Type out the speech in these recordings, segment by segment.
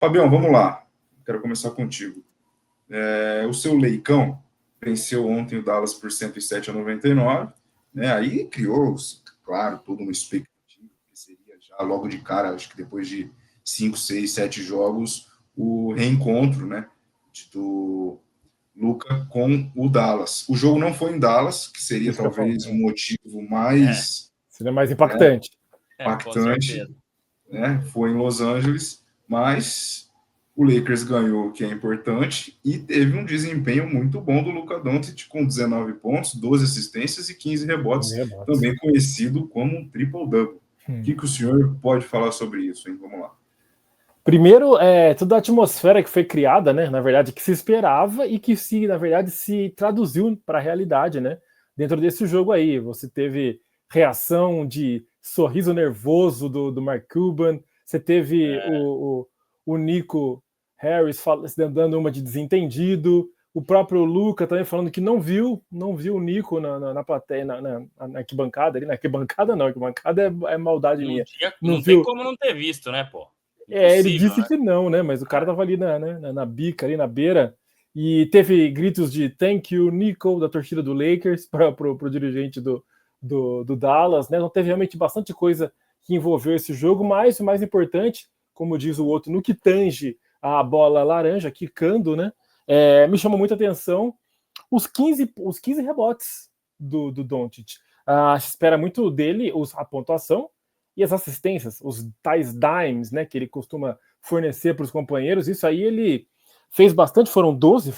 Fabião, vamos lá. Quero começar contigo. O seu Leicão venceu ontem o Dallas por 107-99, né? Aí criou, claro, toda uma expectativa que seria já logo de cara, acho que depois de 5, 6, 7 jogos, o reencontro, né, do Luka com o Dallas. O jogo não foi em Dallas, que seria Isso que eu talvez falo, um motivo mais seria mais impactante. impactante, né? Foi em Los Angeles, mas o Lakers ganhou, que é importante, e teve um desempenho muito bom do Luka Doncic com 19 pontos, 12 assistências e 15 rebotes, também conhecido como um triple-double. O que o senhor pode falar sobre isso, hein? Vamos lá. Primeiro, toda a atmosfera que foi criada, né? Na verdade, que se esperava e que na verdade, se traduziu para a realidade, né? Dentro desse jogo aí, você teve reação de sorriso nervoso do Mark Cuban, você teve o Nico Harris dando uma de desentendido, o próprio Luka também falando que não viu o Nico na plateia, na arquibancada ali, na arquibancada não, arquibancada é maldade minha. Não tem como não ter visto, né, pô? Ele disse, né, que não, né? Mas o cara tava ali na bica, ali na beira, e teve gritos de thank you, Nico, da torcida do Lakers, para pro dirigente do Dallas, né? Então teve realmente bastante coisa que envolveu esse jogo, mas o mais importante, como diz o outro, no que tange a bola laranja, quicando, né? Me chamou muita atenção os 15 rebotes do Doncic. Se espera muito dele a pontuação e as assistências, os tais dimes, né, que ele costuma fornecer para os companheiros. Isso aí ele fez bastante, foram 12,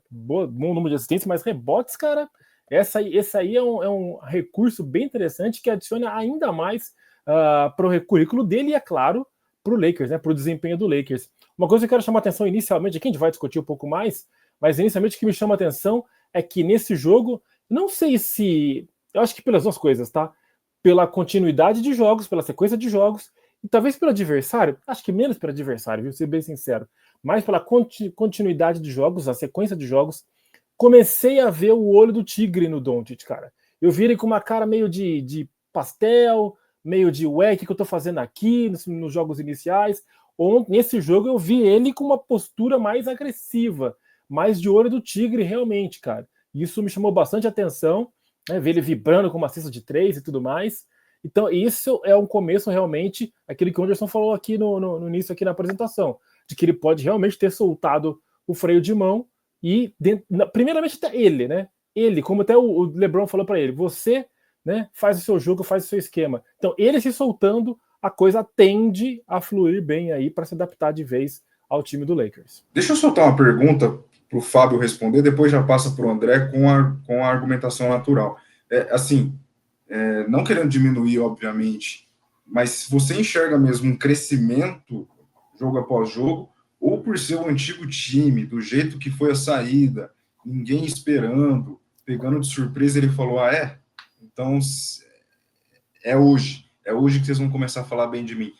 bom número de assistências, mas rebotes, cara, esse aí é um recurso bem interessante que adiciona ainda mais para o currículo dele e, é claro, para o Lakers, né, para o desempenho do Lakers. Uma coisa que eu quero chamar a atenção inicialmente, aqui a gente vai discutir um pouco mais, mas inicialmente o que me chama a atenção é que nesse jogo, não sei se... Eu acho que pelas duas coisas, tá? Pela continuidade de jogos, pela sequência de jogos, e talvez pelo adversário, acho que menos pelo adversário, viu? Ser bem sincero, mais pela continuidade de jogos, a sequência de jogos, comecei a ver o olho do tigre no Doncic, cara. Eu vi ele com uma cara meio de pastel, meio de ué, o que eu tô fazendo aqui nos jogos iniciais. Nesse jogo eu vi ele com uma postura mais agressiva, mais de olho do tigre realmente, cara. Isso me chamou bastante atenção, né, ver ele vibrando com uma cesta de 3 e tudo mais. Então, isso é um começo realmente, aquilo que o Anderson falou aqui no início, aqui na apresentação, de que ele pode realmente ter soltado o freio de mão e, primeiramente, até ele, né? Ele, como até o LeBron falou para ele, você, né, faz o seu jogo, faz o seu esquema. Então, ele se soltando, a coisa tende a fluir bem aí para se adaptar de vez ao time do Lakers. Deixa eu soltar uma pergunta para o Fábio responder, depois já passa para o André com a argumentação natural. Não querendo diminuir, obviamente, mas você enxerga mesmo um crescimento jogo após jogo, ou por ser o antigo time, do jeito que foi a saída, ninguém esperando, pegando de surpresa, ele falou, então é hoje que vocês vão começar a falar bem de mim.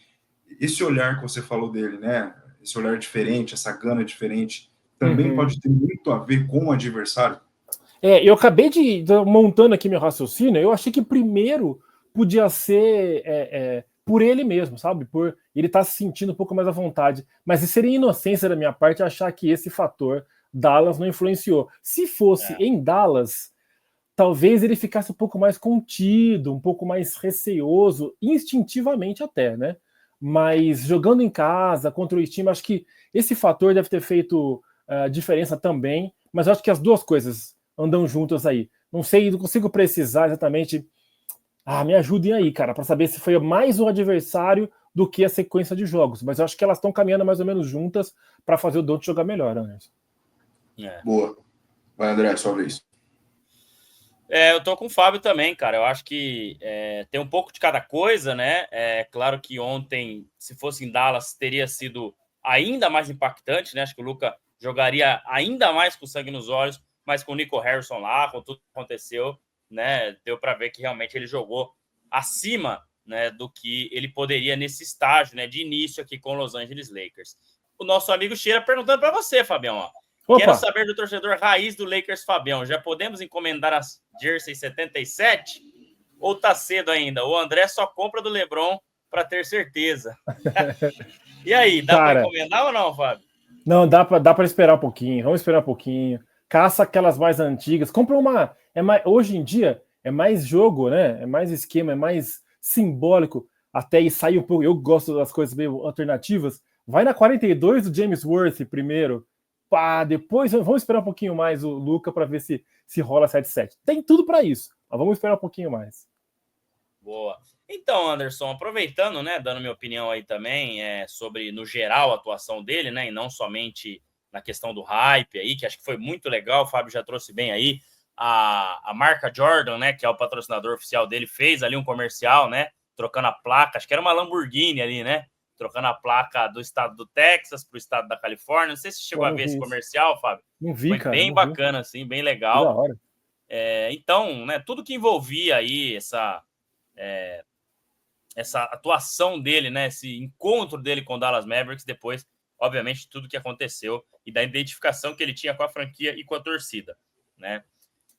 Esse olhar que você falou dele, né, esse olhar diferente, essa gana diferente, também pode ter muito a ver com o adversário? Eu acabei montando aqui meu raciocínio, eu achei que primeiro podia ser por ele mesmo, sabe? Por ele estar se sentindo um pouco mais à vontade. Mas seria inocência da minha parte achar que esse fator Dallas não influenciou. Se fosse em Dallas, talvez ele ficasse um pouco mais contido, um pouco mais receoso, instintivamente até, né? Mas jogando em casa, contra o time, acho que esse fator deve ter feito diferença também, mas acho que as duas coisas andam juntas aí. Não sei, não consigo precisar exatamente. Me ajudem aí, cara, para saber se foi mais o adversário do que a sequência de jogos. Mas eu acho que elas estão caminhando mais ou menos juntas para fazer o Doncic jogar melhor, né? Boa. Vai, André, sua vez. Eu tô com o Fábio também, cara. Eu acho que tem um pouco de cada coisa, né? Claro que ontem, se fosse em Dallas, teria sido ainda mais impactante, né? Acho que o Luka jogaria ainda mais com sangue nos olhos, mas com o Nico Harrison lá, com tudo que aconteceu, né? Deu para ver que realmente ele jogou acima, né, do que ele poderia nesse estágio, né, de início aqui com os Los Angeles Lakers. O nosso amigo Cheira perguntando para você, Fabião, ó. Opa. Quero saber do torcedor raiz do Lakers, Fabião. Já podemos encomendar as Jersey 77? Ou tá cedo ainda? O André só compra do LeBron para ter certeza. E aí, dá para Cara, encomendar ou não, Fábio? não, dá para esperar um pouquinho. Vamos esperar um pouquinho. Caça aquelas mais antigas. Compra uma. Hoje em dia é mais jogo, né? É mais esquema, é mais simbólico. Até aí sair um pouco. Eu gosto das coisas meio alternativas. Vai na 42 do James Worth primeiro. Pá, depois vamos esperar um pouquinho mais o Luca para ver se rola 7-7. Tem tudo para isso. Mas vamos esperar um pouquinho mais. Boa. Então, Anderson, aproveitando, né, dando minha opinião aí também sobre, no geral, a atuação dele, né, e não somente na questão do hype aí, que acho que foi muito legal, o Fábio já trouxe bem aí, a marca Jordan, né, que é o patrocinador oficial dele, fez ali um comercial, né, trocando a placa, acho que era uma Lamborghini ali, né, trocando a placa do estado do Texas para o estado da Califórnia. Não sei se você chegou a ver esse comercial, Fábio. Não vi, foi cara. Bem bacana, assim, bem legal. Que da hora. Então, né, tudo que envolvia aí essa atuação dele, né, esse encontro dele com o Dallas Mavericks, depois, obviamente, tudo que aconteceu e da identificação que ele tinha com a franquia e com a torcida, né?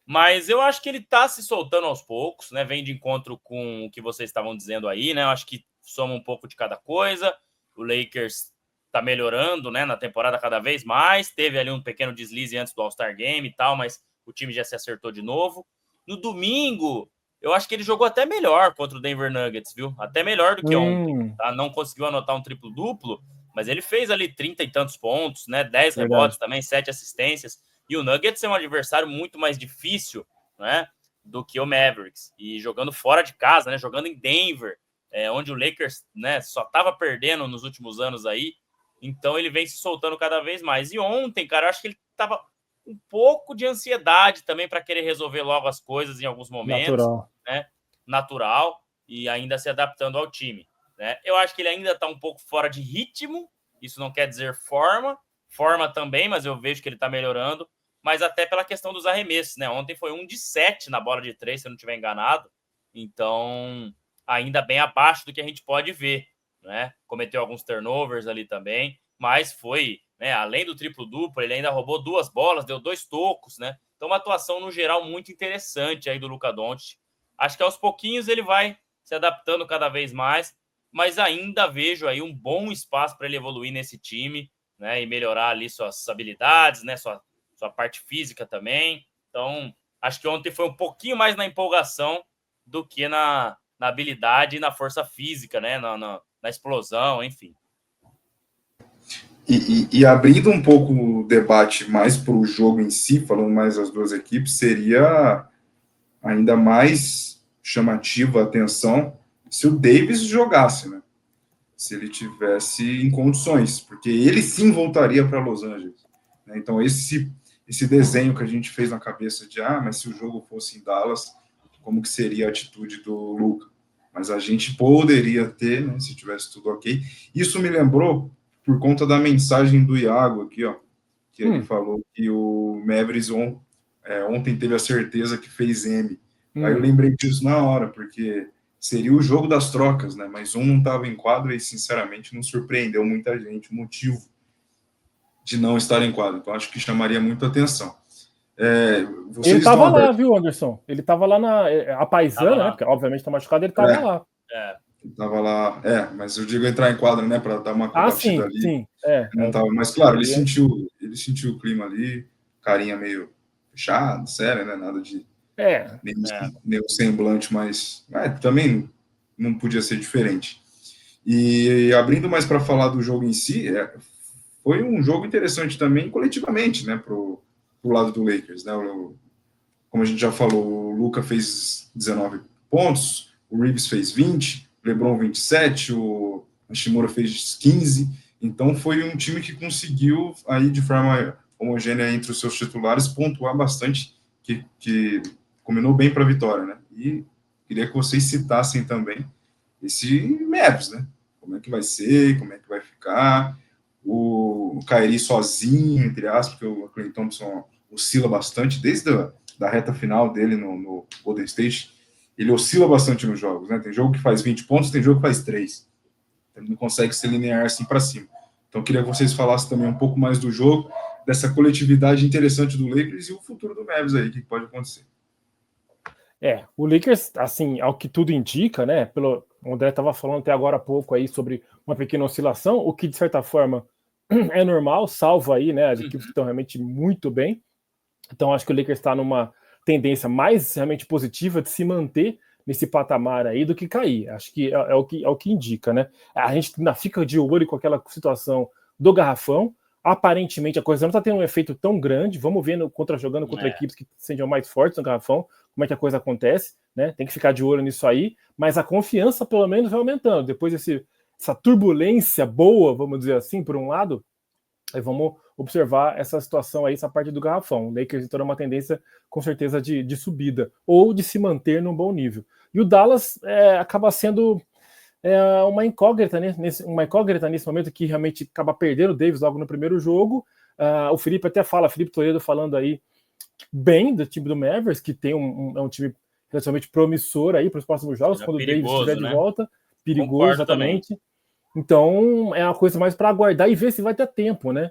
Mas eu acho que ele tá se soltando aos poucos, né? Vem de encontro com o que vocês estavam dizendo aí, né? Eu acho que soma um pouco de cada coisa. O Lakers tá melhorando, né, na temporada cada vez mais. Teve ali um pequeno deslize antes do All-Star Game e tal, mas o time já se acertou de novo. No domingo, eu acho que ele jogou até melhor contra o Denver Nuggets, viu? Até melhor do que ontem, tá? Não conseguiu anotar um triplo-duplo, mas ele fez ali 30 e tantos pontos, né? 10 rebotes também, 7 assistências. E o Nuggets é um adversário muito mais difícil, né, do que o Mavericks. E jogando fora de casa, né, jogando em Denver, onde o Lakers, né, só estava perdendo nos últimos anos aí. Então ele vem se soltando cada vez mais. E ontem, cara, eu acho que ele estava um pouco de ansiedade também para querer resolver logo as coisas em alguns momentos. Natural. Né, natural, e ainda se adaptando ao time. Né? Eu acho que ele ainda está um pouco fora de ritmo. Isso não quer dizer forma também, mas eu vejo que ele está melhorando, mas até pela questão dos arremessos, né? Ontem foi 1 de 7 na bola de 3, se eu não estiver enganado, então ainda bem abaixo do que a gente pode ver, né? Cometeu alguns turnovers ali também, mas foi, né, além do triplo-duplo, ele ainda roubou 2 bolas, deu 2 tocos, né? Então uma atuação no geral muito interessante aí do Luka Doncic. Acho que aos pouquinhos ele vai se adaptando cada vez mais, mas ainda vejo aí um bom espaço para ele evoluir nesse time, né, e melhorar ali suas habilidades, né, sua parte física também. Então, acho que ontem foi um pouquinho mais na empolgação do que na habilidade e na força física, né, na explosão, enfim. E abrindo um pouco o debate mais para o jogo em si, falando mais das duas equipes, seria ainda mais chamativa a atenção se o Davis jogasse, né? Se ele tivesse em condições, porque ele sim voltaria para Los Angeles. Né? Então, esse desenho que a gente fez na cabeça de, mas se o jogo fosse em Dallas, como que seria a atitude do Luka? Mas a gente poderia ter, né, se tivesse tudo ok. Isso me lembrou por conta da mensagem do Iago aqui, ó, que ele falou que o Mavericks ontem teve a certeza que fez M. Aí eu lembrei disso na hora, porque seria o jogo das trocas, né? Mas um não estava em quadra e, sinceramente, não surpreendeu muita gente o motivo de não estar em quadra. Então, acho que chamaria muito atenção. Ele estava lá, viu, Anderson? Ele estava lá a paisana, né? Porque, obviamente, está machucado, ele estava lá. Estava lá, mas eu digo entrar em quadra, né? Para dar uma combatida ali. Sim. Não tava, mas, claro, ele sentiu o clima ali, carinha meio fechado, sério, né? Nada de. Nem o semblante, mas também não podia ser diferente. E abrindo mais para falar do jogo em si, foi um jogo interessante também coletivamente, né, pro lado do Lakers, né? Como a gente já falou, o Luka fez 19 pontos, o Reeves fez 20, o LeBron 27, o Hashimura fez 15. Então foi um time que conseguiu aí de forma homogênea entre os seus titulares pontuar bastante, que combinou bem para a vitória, né? E queria que vocês citassem também esse Mavis, né? Como é que vai ser, como é que vai ficar, o Kyrie sozinho, entre aspas, porque o Klay Thompson oscila bastante, desde da reta final dele no Golden State, ele oscila bastante nos jogos, né? Tem jogo que faz 20 pontos, tem jogo que faz 3. Ele não consegue ser linear assim para cima. Então, eu queria que vocês falassem também um pouco mais do jogo, dessa coletividade interessante do Lakers e o futuro do Mavis aí, o que pode acontecer. O Lakers, assim, ao que tudo indica, né? O André estava falando até agora há pouco aí sobre uma pequena oscilação, o que de certa forma é normal, salvo aí, né, as equipes que estão realmente muito bem. Então acho que o Lakers está numa tendência mais realmente positiva de se manter nesse patamar aí do que cair. Acho que é o que indica, né? A gente ainda fica de olho com aquela situação do garrafão. Aparentemente a coisa não está tendo um efeito tão grande. Vamos ver jogando contra equipes que sejam mais fortes no garrafão, como é que a coisa acontece, né? Tem que ficar de olho nisso aí, mas a confiança pelo menos vai aumentando. Depois essa turbulência boa, vamos dizer assim, por um lado, aí vamos observar essa situação aí, essa parte do garrafão. O Lakers então é uma tendência, com certeza, de subida, ou de se manter num bom nível. E o Dallas acaba sendo uma incógnita, né? Uma incógnita nesse momento, que realmente acaba perdendo o Davis logo no primeiro jogo. O Felipe até fala, Felipe Toledo falando aí bem do time do Mavericks, que tem um time relativamente promissor aí para os próximos jogos, quando o Davis estiver de volta. Perigoso, concordo exatamente. Também. Então, é uma coisa mais para aguardar e ver se vai ter tempo, né?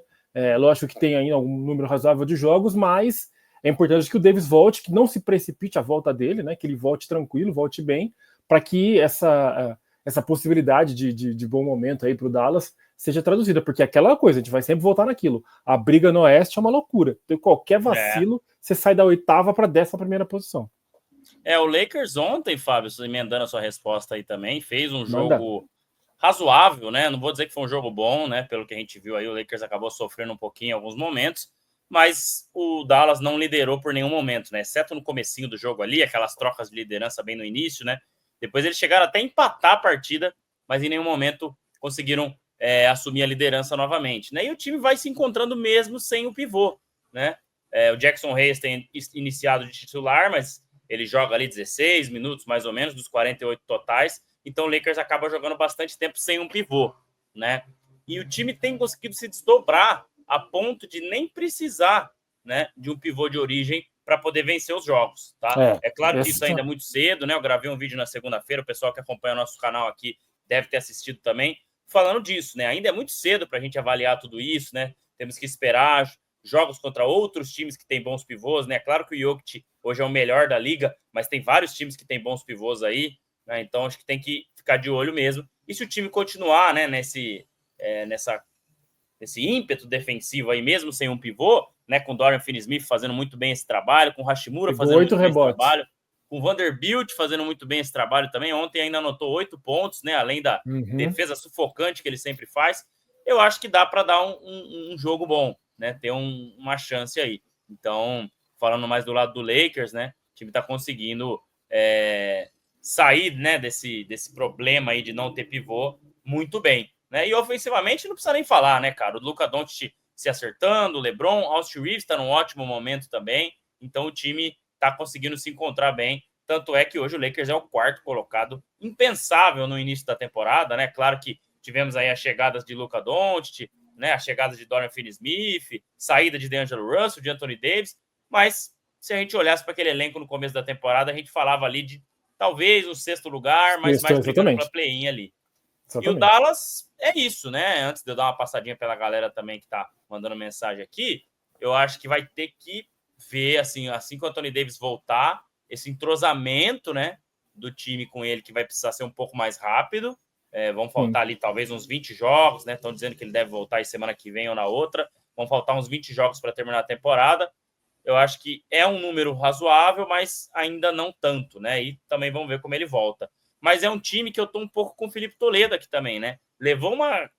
Lógico que tem ainda algum número razoável de jogos, mas é importante que o Davis volte, que não se precipite a volta dele, né? Que ele volte tranquilo, volte bem, para que essa possibilidade de bom momento aí para o Dallas seja traduzida, porque aquela coisa, a gente vai sempre voltar naquilo. A briga no Oeste é uma loucura. Então, qualquer vacilo, você sai da 8ª para a 11ª posição. O Lakers ontem, Fábio, emendando a sua resposta aí também, fez um jogo razoável, né? Não vou dizer que foi um jogo bom, né? Pelo que a gente viu aí, o Lakers acabou sofrendo um pouquinho em alguns momentos, mas o Dallas não liderou por nenhum momento, né? Exceto no comecinho do jogo ali, aquelas trocas de liderança bem no início, né? Depois eles chegaram até a empatar a partida, mas em nenhum momento conseguiram assumir a liderança novamente, né? E o time vai se encontrando mesmo sem o pivô, né? O Jackson Hayes tem iniciado de titular, mas ele joga ali 16 minutos, mais ou menos, dos 48 totais. Então o Lakers acaba jogando bastante tempo sem um pivô, né? E o time tem conseguido se desdobrar a ponto de nem precisar, né, de um pivô de origem para poder vencer os jogos, tá? É claro que isso ainda é muito cedo, né? Eu gravei um vídeo na segunda-feira, o pessoal que acompanha o nosso canal aqui deve ter assistido também, falando disso, né? Ainda é muito cedo para a gente avaliar tudo isso, né? Temos que esperar jogos contra outros times que têm bons pivôs, né? Claro que o Jokic hoje é o melhor da liga, mas tem vários times que têm bons pivôs aí, né? Então acho que tem que ficar de olho mesmo. E se o time continuar, né, nesse ímpeto defensivo aí, mesmo sem um pivô, né, com o Dorian Finney-Smith fazendo muito bem esse trabalho, com o Hashimura fazendo muito bem esse trabalho, com o Vanderbilt fazendo muito bem esse trabalho também. Ontem ainda anotou 8 pontos, né, além da defesa sufocante que ele sempre faz. Eu acho que dá para dar um jogo bom, né, ter uma chance aí. Então, falando mais do lado do Lakers, né, o time está conseguindo sair, né, desse problema aí de não ter pivô muito bem, né? E ofensivamente não precisa nem falar, né, cara? O Luka Doncic se acertando, o LeBron, Austin Reeves está num ótimo momento também, então o time está conseguindo se encontrar bem. Tanto é que hoje o Lakers é o 4º colocado, impensável no início da temporada, né? Claro que tivemos aí as chegadas de Luka Doncic, né? As chegadas de Dorian Finney-Smith, saída de D'Angelo Russell, de Anthony Davis, mas se a gente olhasse para aquele elenco no começo da temporada, a gente falava ali de talvez o 6º lugar, mas mais brigando pela play-in ali. Exatamente. E o Dallas é isso, né? Antes de eu dar uma passadinha pela galera também que tá mandando mensagem aqui, eu acho que vai ter que ver, assim que o Anthony Davis voltar, esse entrosamento, né, do time com ele, que vai precisar ser um pouco mais rápido. Vão faltar ali talvez uns 20 jogos, né? Estão dizendo que ele deve voltar aí semana que vem ou na outra. Vão faltar uns 20 jogos para terminar a temporada. Eu acho que é um número razoável, mas ainda não tanto, né? E também vamos ver como ele volta. Mas é um time que eu tô um pouco com o Felipe Toledo aqui também, né? Levou uma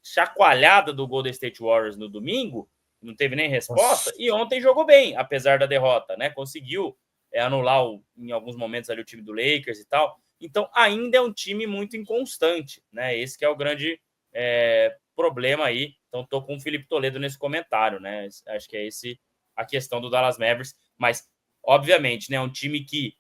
chacoalhada do Golden State Warriors no domingo, não teve nem resposta, e ontem jogou bem, apesar da derrota, né? Conseguiu anular em alguns momentos ali o time do Lakers e tal. Então, ainda é um time muito inconstante, né? Esse que é o grande problema aí. Então, tô com o Felipe Toledo nesse comentário, né? Acho que é esse a questão do Dallas Mavericks, mas, obviamente, né? Um time que,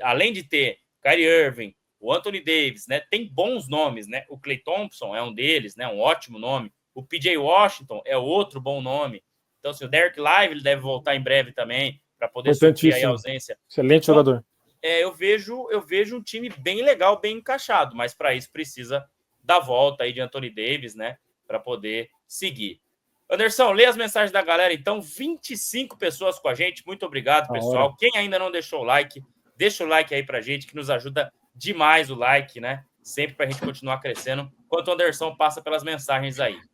além de ter Kyrie Irving, o Anthony Davis, né? Tem bons nomes, né? O Klay Thompson é um deles, né? Um ótimo nome. O PJ Washington é outro bom nome. Então, assim, o Derek Lively deve voltar em breve também para poder suprir aí a ausência. Excelente então, jogador. Eu vejo um time bem legal, bem encaixado, mas para isso precisa da volta aí de Anthony Davis, né? Para poder seguir. Anderson, lê as mensagens da galera, então. 25 pessoas com a gente. Muito obrigado, pessoal. Quem ainda não deixou o like, deixa o like aí pra gente, que nos ajuda demais o like, né? sempre para a gente continuar crescendo, enquanto o Anderson passa pelas mensagens aí.